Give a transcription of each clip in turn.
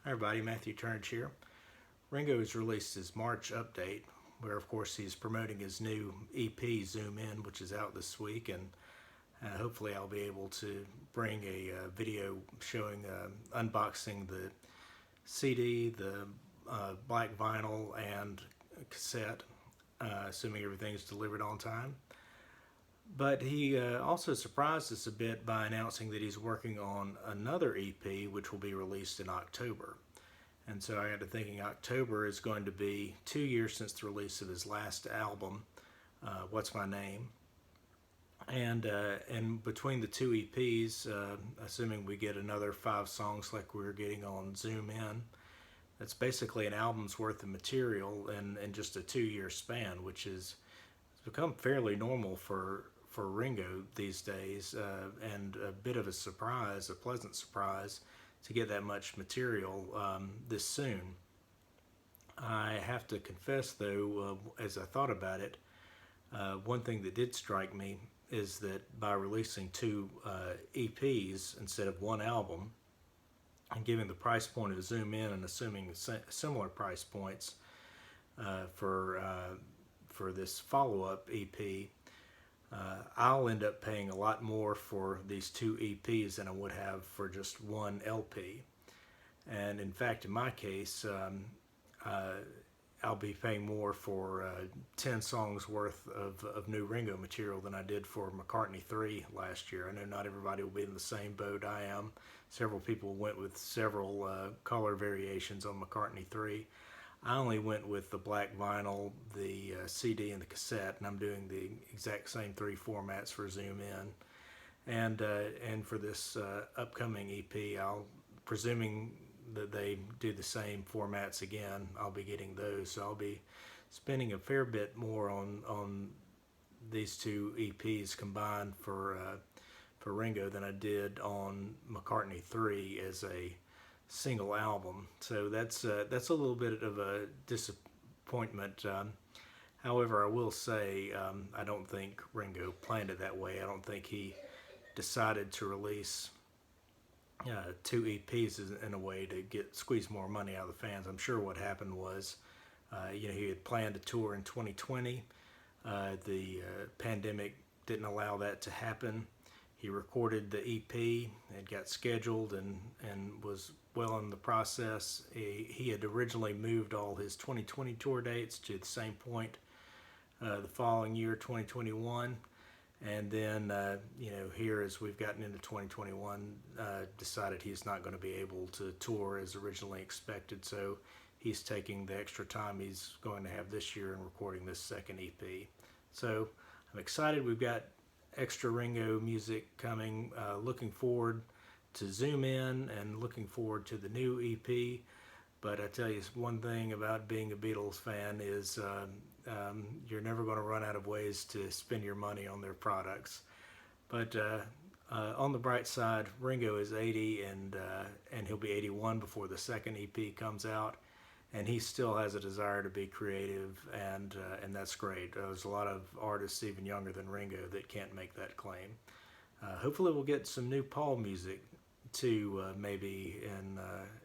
Hi everybody, Matthew Turnage here. Ringo has released his March update, where of course he's promoting his new EP, Zoom In, which is out this week, and hopefully I'll be able to bring a video showing unboxing the CD, the black vinyl, and cassette, assuming everything's delivered on time. But he also surprised us a bit by announcing that he's working on another EP, which will be released in October. And so I got to thinking October is going to be 2 years since the release of his last album, What's My Name? And between the two EPs, assuming we get another 5 songs like we were getting on Zoom In, that's basically an album's worth of material in just a 2 year span, which is it's become fairly normal for Ringo these days, and a bit of a surprise, a pleasant surprise, to get that much material this soon. I have to confess, though, as I thought about it, one thing that did strike me is that by releasing 2 EPs instead of one album, and giving the price point of Zoom In and assuming similar price points for this follow-up EP, I'll end up paying a lot more for these 2 EPs than I would have for just one LP. And in fact, in my case, I'll be paying more for 10 songs worth of new Ringo material than I did for McCartney 3 last year. I know not everybody will be in the same boat I am. Several people went with several color variations on McCartney 3. I only went with the black vinyl, the CD, and the cassette, and I'm doing the exact same 3 formats for Zoom In. And for this upcoming EP, presuming that they do the same formats again, I'll be getting those. So I'll be spending a fair bit more on these 2 EPs combined for Ringo than I did on McCartney 3 as a single album. So that's a little bit of a disappointment. However, I will say I don't think Ringo planned it that way. I don't think he decided to release 2 EPs in a way to squeeze more money out of the fans. I'm sure what happened was, he had planned a tour in 2020. The pandemic didn't allow that to happen. He recorded the EP, it got scheduled, and was well in the process. He had originally moved all his 2020 tour dates to the same point the following year, 2021. And then, here as we've gotten into 2021, decided he's not going to be able to tour as originally expected. So he's taking the extra time he's going to have this year and recording this second EP. So I'm excited. We've got extra Ringo music coming. Looking forward to Zoom In and looking forward to the new EP. But I tell you, one thing about being a Beatles fan is you're never going to run out of ways to spend your money on their products. But on the bright side, Ringo is 80 and he'll be 81 before the second EP comes out. And he still has a desire to be creative, and that's great. There's a lot of artists even younger than Ringo that can't make that claim. Hopefully we'll get some new Paul music too, maybe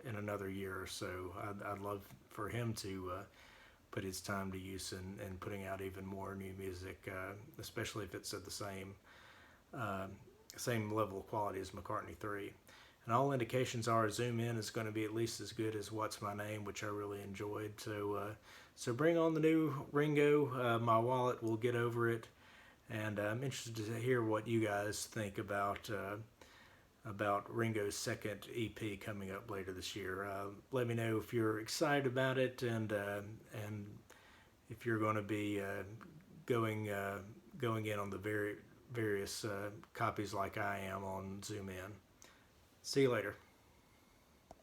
in another year or so. I'd love for him to put his time to use in putting out even more new music, especially if it's at the same level of quality as McCartney 3. And all indications are Zoom In is going to be at least as good as What's My Name, which I really enjoyed. So bring on the new Ringo. My wallet will get over it. And I'm interested to hear what you guys think about Ringo's second EP coming up later this year. Let me know if you're excited about it, and if you're going to be going in on the various copies like I am on Zoom In. See you later.